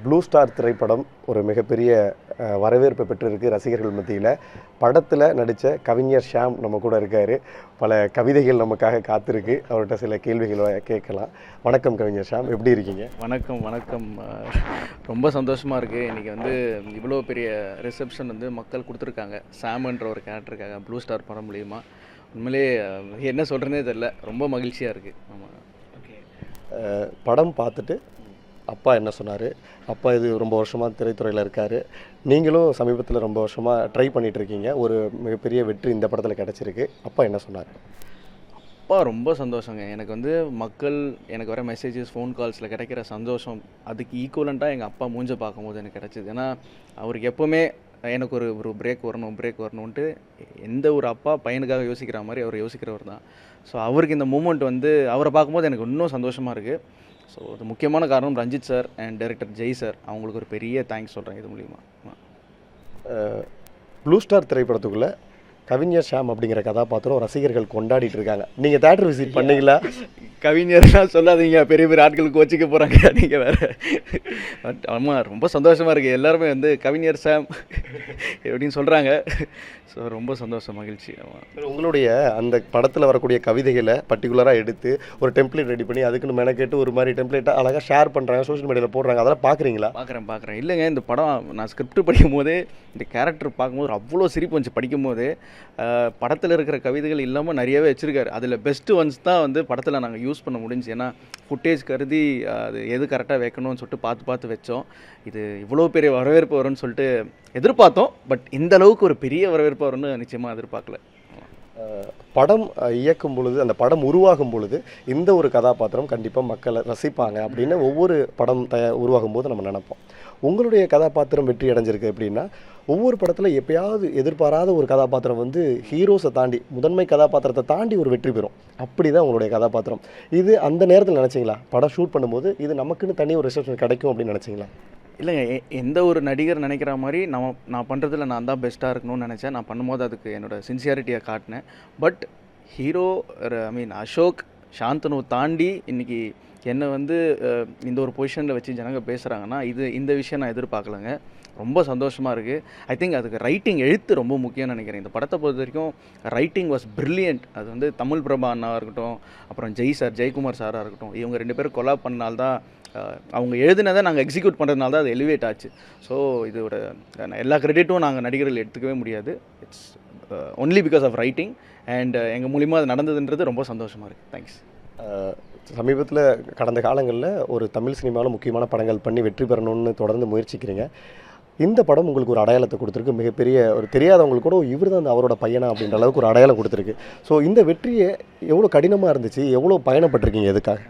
Blue star திரைப்படம் ஒரு மிகப்பெரிய வரவேற்பை பெற்றிருக்கு ரசிகர்கள் மத்தியில். படத்தில் நடித்த கவிஞர் ஷாம் நம்ம கூட இருக்கார். பல கவிதைகள் நமக்காக காத்திருக்கு. அவர்கிட்ட சில கேள்விகளை கேட்கலாம். வணக்கம் கவிஞர் ஷாம், எப்படி இருக்கீங்க? வணக்கம் வணக்கம். ரொம்ப சந்தோஷமாக இருக்குது. இன்றைக்கி வந்து இவ்வளோ பெரிய ரிசப்ஷன் வந்து மக்கள் கொடுத்துருக்காங்க சாம்ன்ற ஒரு கேரக்டருக்காக ப்ளூ ஸ்டார் படம் மூலிமா. உண்மையிலே என்ன சொல்கிறேனே தெரியல, ரொம்ப மகிழ்ச்சியாக இருக்குது. ஆமாம். ஓகே, படம் பார்த்துட்டு அப்பா என்ன சொன்னார்? அப்பா இது ரொம்ப வருஷமாக திரைத்துறையில் இருக்கார். நீங்களும் சமீபத்தில் ரொம்ப வருஷமாக ட்ரை பண்ணிகிட்ருக்கீங்க. ஒரு மிகப்பெரிய வெற்றி இந்த படத்தில் கிடச்சிருக்கு. அப்பா என்ன சொன்னார்? அப்பா ரொம்ப சந்தோஷங்க. எனக்கு வந்து மக்கள் எனக்கு வர மெசேஜஸ், ஃபோன் கால்ஸில் கிடைக்கிற சந்தோஷம் அதுக்கு ஈக்குவலண்ட்டாக எங்கள் அப்பா மூஞ்ச பார்க்கும்போது எனக்கு கிடச்சிது. ஏன்னா அவருக்கு எப்போவுமே எனக்கு ஒரு பிரேக் வரணுன்ட்டு எந்த ஒரு அப்பா பையனுக்காக யோசிக்கிற மாதிரி அவர் யோசிக்கிறவர் தான். ஸோ அவருக்கு இந்த மூமெண்ட் வந்து அவரை பார்க்கும்போது எனக்கு இன்னும் சந்தோஷமாக இருக்குது. ஸோ அது முக்கியமான காரணம் Ranjith sir and director Jai sir, அவங்களுக்கு ஒரு பெரிய தேங்க்ஸ் சொல்கிறேன் இது மூலிமா. ப்ளூ ஸ்டார் திரைப்படத்துக்குள்ளே கவிஞர் ஷாம் அப்படிங்கிற கதாபாத்திரம் ரசிகர்கள் கொண்டாடிட்டு இருக்காங்க. நீங்கள் தேட்டர் விசிட் பண்ணீங்களா? கவிஞர்லாம் சொல்லாதீங்க, பெரிய பெரிய ஆட்களுக்கு கோச்சிக்க போகிறாங்க நீங்கள் வேறு. பட் ஆமாம், ரொம்ப சந்தோஷமாக இருக்குது. எல்லாருமே வந்து கவிஞர் ஷாம் எப்படின்னு சொல்கிறாங்க. ஸோ ரொம்ப சந்தோஷம், மகிழ்ச்சி. ஆமாம். உங்களுடைய அந்த படத்தில் வரக்கூடிய கவிதைகளை பர்டிகுலராக எடுத்து ஒரு டெம்ப்ளேட் ரெடி பண்ணி அதுக்குன்னு மெனக்கேட்டு ஒரு மாதிரி டெம்ப்ளேட்டாக அழகாக ஷேர் பண்ணுறாங்க, சோஷியல் மீடியாவில் போடுறாங்க. அதெல்லாம் பார்க்குறீங்களா? பார்க்குறேன். இல்லைங்க, இந்த படம் நான் ஸ்கிரிப்ட் படிக்கும் போதே இந்த கேரக்டர் பார்க்கும்போது அவ்வளோ சிரிப்பு வந்துச்சு. படிக்கும் போது படத்தில் இருக்கிற கவிதைகள் இல்லாமல் நிறையவே வச்சுருக்காரு. அதில் பெஸ்ட்டு ஒன்ஸ் தான் வந்து படத்தில் நாங்கள் யூஸ் பண்ண முடிஞ்சு. ஏன்னா ஃபுட்டேஜ் கருதி அது எது கரெக்டாக வைக்கணும்னு சொல்லிட்டு பார்த்து வச்சோம். இது இவ்வளோ பெரிய வரவேற்பு வரும்னு சொல்லிட்டு எதிர்பார்த்தோம். பட் இந்த அளவுக்கு ஒரு பெரிய வரவேற்பு வரும்னு நிச்சயமாக எதிர்பார்க்கல. படம் இயக்கும் பொழுது, அந்த படம் உருவாகும் பொழுது இந்த ஒரு கதாபாத்திரம் கண்டிப்பாக மக்களை ரசிப்பாங்க அப்படின்னு ஒவ்வொரு படம் உருவாகும் போது நம்ம நினைப்போம். உங்களுடைய கதாபாத்திரம் வெற்றி அடைஞ்சிருக்கு எப்படின்னா, ஒவ்வொரு படத்தில் எப்பயாவது எதிர்பாராத ஒரு கதாபாத்திரம் வந்து ஹீரோஸை தாண்டி, முதன்மை கதாபாத்திரத்தை தாண்டி ஒரு வெற்றி பெறும். அப்படி தான் உங்களுடைய கதாபாத்திரம். இது அந்த நேரத்தில் நினச்சிங்களா? படம் ஷூட் பண்ணும்போது இது நமக்குன்னு தனி ஒரு ரிசப்ஷன் கிடைக்கும் அப்படின்னு நினச்சிங்களா? இல்லைங்க, எந்த ஒரு நடிகர் நினைக்கிற மாதிரி நான் பண்ணுறதுல நான் தான் பெஸ்ட்டாக இருக்கணும்னு நினச்சேன். நான் பண்ணும்போது அதுக்கு என்னோடய சின்சியாரிட்டியை காட்டினேன். பட் ஹீரோ அசோக், சாந்தனு தாண்டி இன்றைக்கி என்னை வந்து இந்த ஒரு பொசிஷனில் வச்சு ஜனங்க பேசுகிறாங்கன்னா இந்த விஷயம் நான் எதிர்பார்க்கலங்க. ரொம்ப சந்தோஷமாக இருக்குது. ஐ திங்க் அதுக்கு ரைட்டிங், எழுத்து ரொம்ப முக்கியம்னு நினைக்கிறேன். இந்த படத்தை பொறுத்த வரைக்கும் ரைட்டிங் வாஸ் பிரில்லியன்ட். அது வந்து தமிழ் பிரபா அண்ணாவாக இருக்கட்டும், அப்புறம் ஜெயக்குமார் சாராக இருக்கட்டும், இவங்க 2 பேரும் கொலாப் பண்ணால்தான், அவங்க எழுதினதை நாங்கள் எக்ஸிக்யூட் பண்ணுறதுனால தான் அது எலிவேட் ஆச்சு. ஸோ இதோட எல்லா கிரெடிட்டும் நாங்கள் நடிகர்கள் எடுத்துக்கவே முடியாது. It's only because of writing and எங்கள் மூலிமா அது நடந்ததுன்றது ரொம்ப சந்தோஷமாக இருக்குது. தேங்க்ஸ். சமீபத்தில் கடந்த காலங்களில் ஒரு தமிழ் சினிமாவில் முக்கியமான படங்கள் பண்ணி வெற்றி பெறணும்னு தொடர்ந்து முயற்சிக்கிறீங்க. இந்த படம் உங்களுக்கு ஒரு அடையாளத்தை கொடுத்துருக்கு. மிகப்பெரிய ஒரு தெரியாதவங்களுக்கு கூட இவர் தான் அவரோட பையனா அப்படின்ற அளவுக்கு ஒரு அடையாளம் கொடுத்துருக்கு. ஸோ இந்த வெற்றியை எவ்வளோ கடினமாக இருந்துச்சு? எவ்வளோ பயணப்பட்டிருக்கீங்க எதுக்காக?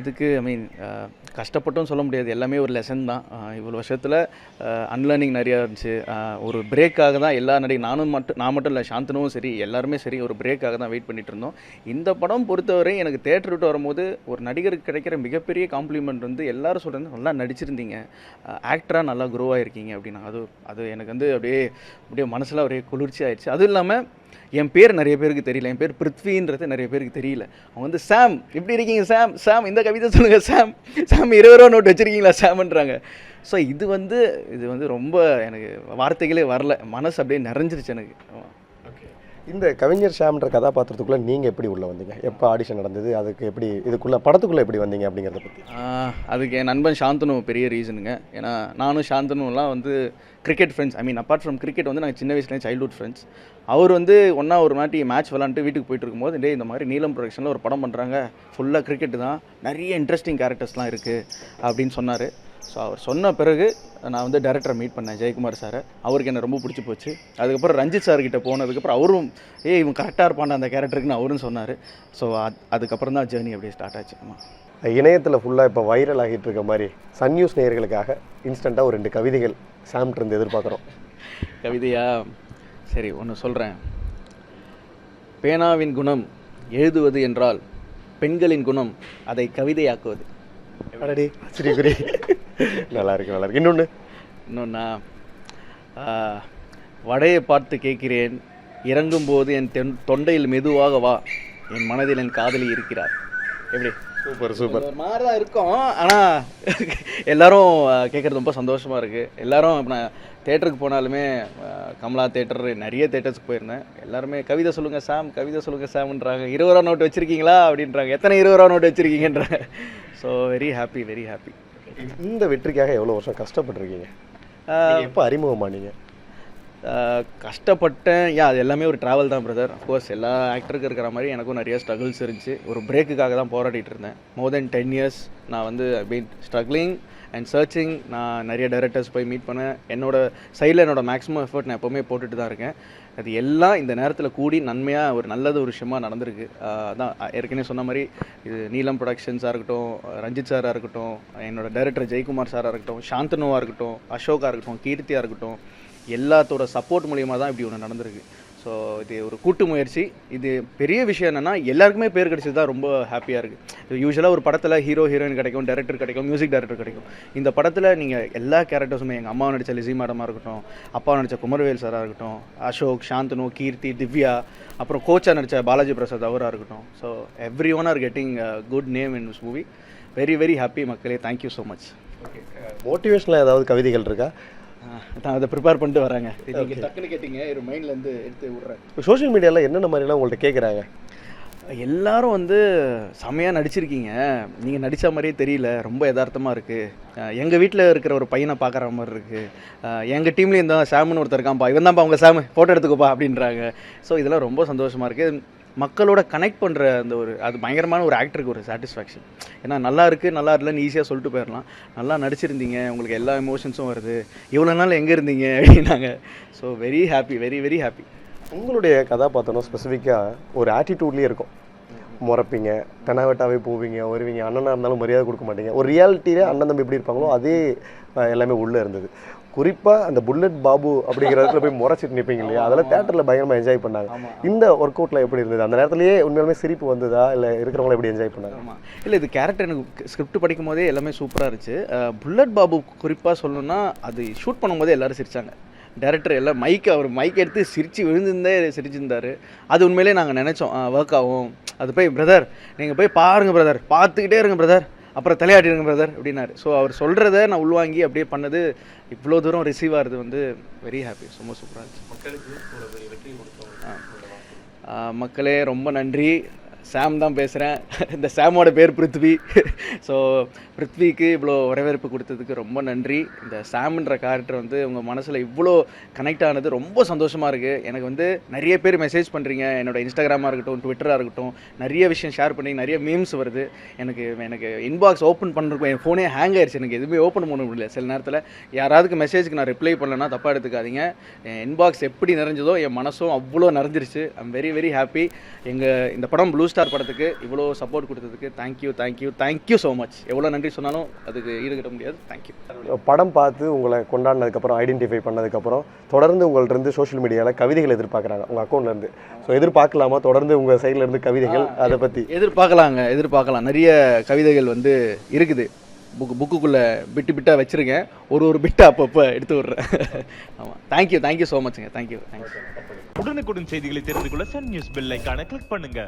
இதுக்கு கஷ்டப்பட்டும் சொல்ல முடியாது. எல்லாமே ஒரு லெசன் தான். இவ்வளோ வருஷத்தில் அன்லேர்னிங் நிறையா இருந்துச்சு. ஒரு பிரேக்காக தான் எல்லா நான் மட்டும் இல்லை, சாந்தனும் சரி, எல்லாருமே சரி, ஒரு பிரேக்காக தான் வெயிட் பண்ணிகிட்டு இருந்தோம். இந்த படம் பொறுத்தவரை எனக்கு தேட்டர் விட்டு வரும்போது ஒரு நடிகருக்கு கிடைக்கிற மிகப்பெரிய காம்ப்ளிமெண்ட் வந்து எல்லாரும் சொல்கிறது, நல்லா நடிச்சிருந்தீங்க, ஆக்டராக நல்லா க்ரோ ஆகிருக்கீங்க அப்படின்னா அது எனக்கு வந்து அப்படியே மனசில் ஒரே குளிர்ச்சி ஆயிடுச்சு. அதுவும் இல்லாமல் என் பேர் நிறைய பேருக்கு தெரியல. என் பேர் பிருத்வின்றது நிறைய பேருக்கு தெரியல. அவங்க வந்து சாம் எப்படி இருக்கீங்க, சாம் இந்த கவிதை சொல்லுங்கள், சாம் 20 ரூபா நோட் வச்சுருக்கீங்களா சாம்ன்றாங்க. ஸோ இது வந்து ரொம்ப எனக்கு வார்த்தைகளே வரல, மனசு அப்படியே நிறைஞ்சிருச்சு எனக்கு. இந்த கவிஞர் ஷாம்ன்ற கதாபாத்திரத்துக்குள்ளே நீங்கள் எப்படி உள்ளே வந்தீங்க? எப்போ ஆடிஷன் நடந்தது? அதுக்கு எப்படி படத்துக்குள்ளே எப்படி வந்தீங்க அப்படிங்கிறத பற்றி? அதுக்கு என் நண்பன் சாந்தனு பெரிய ரீசனுங்க. ஏன்னா நானும் சாந்தனுலாம் வந்து cricket friends. Apart from cricket வந்து நாங்கள் சின்ன வயசுலேயே சைல்ட்ஹுட் ஃப்ரெண்ட்ஸ். அவர் வந்து ஒரு நாட்டி மேட்ச் விளாண்டுட்டு வீட்டுக்கு போயிட்டு இருக்கும்போது, இந்த மாதிரி நீலம் ப்ரொடக்ஷனில் ஒரு படம் பண்ணுறாங்க, ஃபுல்லாக கிரிக்கெட்டு தான், நிறைய இன்ட்ரெஸ்டிங் கேரக்டர்ஸ்லாம் இருக்குது அப்படின்னு சொன்னார். ஸோ அவர் சொன்ன பிறகு நான் வந்து டைரக்டரை மீட் பண்ணேன், ஜெயக்குமார் சாரை. அவருக்கு என்ன ரொம்ப பிடிச்சி போச்சு. அதுக்கப்புறம் ரஞ்சித் சார்கிட்ட போனதுக்கப்புறம் அவரும் இவன் கரெக்டாக இருப்பான் அந்த கேரக்டருக்குன்னு அவரும் சொன்னார். ஸோ அதுக்கப்புறம் தான் ஜேர்னி அப்படியே ஸ்டார்ட் ஆச்சு. இணையத்தில் ஃபுல்லாக இப்போ வைரல் ஆகிட்டு இருக்க மாதிரி சன் நியூஸ் நேயர்களுக்காக இன்ஸ்டண்ட்டாக ஒரு 2 கவிதைகள் சாம்கிட்ட எதிர்பார்க்குறோம். கவிதையா? சரி, ஒன்று சொல்கிறேன். பேனாவின் குணம் எழுதுவது என்றால் பெண்களின் குணம் அதை கவிதையாக்குவது. அடடி, சரி, நல்லா இருக்கு. இன்னொன்னா, வடையை பார்த்து கேட்கிறேன், இறங்கும்போது என் தொண்டையில் மெதுவாக வா, என் மனதில் என் காதலி இருக்கிறார். எப்படி? Super super. ஒரு மாதிரி தான் இருக்கும், ஆனால் எல்லாரும் கேட்குறது ரொம்ப சந்தோஷமாக இருக்குது. எல்லாரும் இப்போ நான் தேட்டருக்கு போனாலுமே கமலா தேட்டர் நிறைய தேட்டர்ஸ்க்கு போயிருந்தேன். எல்லாருமே கவிதை சொல்லுங்கள் சாம், கவிதை சொல்லுங்கள் சாம்ன்றாங்க. 20 ரூபா நோட்டு வச்சுருக்கீங்களா அப்படின்றாங்க. எத்தனை 20 ரூபா நோட்டு வச்சுருக்கீங்கன்றாங்க. So very happy, very happy. இந்த வெற்றிக்காக எவ்வளோ வருஷம் கஷ்டப்பட்டிருக்கீங்க? எப்போ அறிமுகமானீங்க? கஷ்டப்பட்டேன். அது எல்லாமே ஒரு ட்ராவல் தான் பிரதர். அஃப்கோர்ஸ் எல்லா ஆக்டருக்கு இருக்கிற மாதிரி எனக்கும் நிறைய ஸ்ட்ரகிள்ஸ் இருந்துச்சு. ஒரு பிரேக்குக்காக தான் போராடிட்டு இருந்தேன். மோர் தென் 10 இயர்ஸ் நான் வந்து பீன் ஸ்ட்ரகிளிங் அண்ட் சர்ச்சிங். நான் நிறைய டைரக்டர்ஸ் போய் மீட் பண்ணேன். என்னோட சைடில் என்னோட மேக்ஸிமம் எஃபர்ட் நான் எப்போவுமே போட்டுட்டு தான் இருக்கேன். அது எல்லாம் இந்த நேரத்தில் கூடி நன்மையாக ஒரு விஷயமா நடந்திருக்கு. அதான் ஏற்கனவே சொன்ன மாதிரி இது நீலம் ப்ரொடக்ஷன்ஸாக இருக்கட்டும், ரஞ்சித் சாராக இருக்கட்டும், என்னோட டைரக்டர் ஜெயக்குமார் சாராக இருக்கட்டும், சாந்தனுவாக இருக்கட்டும், அசோகா இருக்கட்டும், கீர்த்தியாக இருக்கட்டும், எல்லாத்தோட சப்போர்ட் மூலியமாக தான் இப்படி ஒன்று நடந்திருக்கு. ஸோ இது ஒரு கூட்டு முயற்சி. இது பெரிய விஷயம் என்னென்னா எல்லாருக்குமே பேர் கிடைச்சது தான் ரொம்ப ஹாப்பியாக இருக்குது. யூஸ்வலாக ஒரு படத்தில் ஹீரோயின் கிடைக்கும், டைரக்டர் கிடைக்கும், மியூசிக் டைரக்டர் கிடைக்கும். இந்த படத்தில் நீங்கள் எல்லா கேரக்டர்ஸுமே, எங்கள் அம்மா நடித்த லிசி மேடமாக இருக்கட்டும், அப்பா நடித்த குமரவேல் சாராக இருக்கட்டும், அசோக், சாந்தனு, கீர்த்தி, திவ்யா, அப்புறம் கோச்சா நடித்த பாலாஜி பிரசாத் அவராக இருக்கட்டும். So everyone are getting good name in this movie. Very very happy மக்களே. Thank you so much. மோட்டிவேஷனில் ஏதாவது கவிதைகள் இருக்கா? நான் அதை ப்ரிப்பேர் பண்ணிட்டு வரேங்க. நீங்கள் டக்குன்னு கேட்டிங்க, ஒரு மைண்ட்லேருந்து எடுத்து விட்றேன். இப்போ சோஷியல் மீடியாவில் என்னென்ன மாதிரிலாம் உங்கள்கிட்ட கேட்குறாங்க? எல்லாரும் வந்து செம்மையாக நடிச்சிருக்கீங்க, நீங்கள் நடித்த மாதிரியே தெரியல, ரொம்ப யதார்த்தமாக இருக்குது, எங்கள் வீட்டில் இருக்கிற ஒரு பையனை பார்க்குற மாதிரி இருக்குது, எங்கள் டீம்லேயும் இந்த சாம்னு ஒருத்தர் இருக்கான்ப்பா, இவன் தான்ப்பா அவங்க சாமு, ஃபோட்டோ எடுத்துக்கோப்பா அப்படின்றாங்க. ஸோ இதெல்லாம் ரொம்ப சந்தோஷமாக இருக்குது. மக்களோட கனெக்ட் பண்ணுற அந்த அது பயங்கரமான ஒரு ஆக்டருக்கு ஒரு சாட்டிஸ்ஃபேக்ஷன். ஏன்னா நல்லா இருக்குது, நல்லா இல்லைன்னு ஈஸியாக சொல்லிட்டு போயிடலாம். நல்லா நடிச்சிருந்தீங்க, உங்களுக்கு எல்லா எமோஷன்ஸும் வருது, இவ்வளோ நாள் எங்கே இருந்தீங்க அப்படின்னாங்க. So very happy, very very happy. உங்களுடைய கதாபாத்திரம் ஸ்பெசிஃபிக்காக ஒரு ஆட்டிடியூட்லேயே இருக்கும். முறைப்பீங்க, தெனாவட்டாவே போவீங்க, வருவீங்க, அண்ணனாக இருந்தாலும் மரியாதை கொடுக்க மாட்டீங்க. ஒரு ரியாலிட்டியிலே அண்ணன் தம்பி எப்படி இருப்பாங்களோ அதே எல்லாமே உள்ளே இருந்தது. குறிப்பாக அந்த புல்லட் பாபு அப்படிங்கிற இடத்துல போய் முறைச்சிட்டு நிற்பீங்க இல்லையா, அதெல்லாம் தேட்டரில் பயங்கரமாக என்ஜாய் பண்ணாங்க. இந்த ஒர்க் அவுட்டில் எப்படி இருந்தது? அந்த நேரத்துலேயே உண்மையாலுமே சிரிப்பு வந்ததா, இல்லை இருக்கிறவங்கள எப்படி என்ஜாய் பண்ணாங்க? ஆமாம், இல்லை இது கேரக்டர் எனக்கு ஸ்கிரிப்ட் படிக்கும் போதே எல்லாமே சூப்பராக இருந்துச்சு. புல்லட் பாபு குறிப்பாக சொல்லணும்னா அது ஷூட் பண்ணும்போதே எல்லோரும் சிரித்தாங்க. டேரக்டர் எல்லாம் அவர் மைக் எடுத்து சிரிச்சிருந்தார். அது உண்மையிலே நாங்கள் நினச்சோம் ஒர்க் ஆகும். அது போய் பிரதர் நீங்கள் போய் பாருங்கள் பிரதர், பார்த்துக்கிட்டே இருங்க பிரதர், அப்புறம் தலையாட்டிடுங்க பிரதர் அப்படின்னாரு. ஸோ அவர் சொல்கிறத நான் உள்வாங்கி அப்படியே பண்ணது இவ்வளோ தூரம் ரிசீவ் ஆகிறது வந்து வெரி ஹாப்பி. ரொம்ப சூப்பராக இருந்துச்சு. மக்களே ரொம்ப நன்றி. சாம் தான் பேசுகிறேன். இந்த சாமோட பேர் பிருத்வி. ஸோ பிருத்விக்கு இவ்வளோ வரவேற்பு கொடுத்ததுக்கு ரொம்ப நன்றி. இந்த சாம்ன்ற கேரக்டர் வந்து உங்கள் மனசில் இவ்வளோ கனெக்ட் ஆனது ரொம்ப சந்தோஷமாக இருக்குது. எனக்கு வந்து நிறைய பேர் மெசேஜ் பண்ணுறீங்க, என்னோட இன்ஸ்டாகிராமாக இருக்கட்டும், ட்விட்டராக இருக்கட்டும், நிறைய விஷயம் ஷேர் பண்ணி நிறைய மீம்ஸ் வருது. எனக்கு இன்பாக்ஸ் ஓப்பன் பண்ணுறதுக்கு என் ஃபோனே ஹேங் ஆயிடுச்சு. எனக்கு எதுவுமே ஓப்பன் பண்ண முடியல. சில நேரத்தில் யாராவதுக்கு மெசேஜுக்கு நான் ரிப்ளை பண்ணலன்னா தப்பாக எடுத்துக்காதீங்க. என் இன்பாக்ஸ் எப்படி நிறைஞ்சதோ என் மனசும் அவ்வளோ நிறைஞ்சிருச்சு. I'm very very happy. இந்த படம் ப்ளூ ஸ்டார் படத்துக்கு இவ்வளோ சப்போர்ட் கொடுத்ததுக்கு தேங்க்யூ ஸோ மச். எவ்வளோ நன்றி சொன்னாலும் அதுக்கு ஈடுகட்ட முடியாது. தேங்க்யூ. படம் பார்த்து உங்களை கொண்டாடினதுக்கப்புறம், ஐடென்டிஃபை பண்ணதுக்கப்புறம் தொடர்ந்து உங்கள்கிட்ட சோஷியல் மீடியாவில் கவிதைகள் எதிர்பார்க்குறாங்க உங்கள் அக்கௌண்ட்லேருந்து. ஸோ எதிர்பார்க்கலாமா தொடர்ந்து உங்கள் சைட்லேருந்து கவிதைகள்? அதை பற்றி எதிர்பார்க்கலாம். நிறைய கவிதைகள் வந்து இருக்குது. புக்குக்குள்ளே பிட்டாக வச்சுருக்கேன். ஒரு பிட்டை அப்பப்போ எடுத்து விட்றேன். ஆமாம், தேங்க்யூ ஸோ மச்சுங்க. தேங்க்யூ. உடனுக்குடன் செய்திகளை தெரிந்து கொள்ள சன் நியூஸ் பெல் ஐகானை கிளிக் பண்ணுங்க.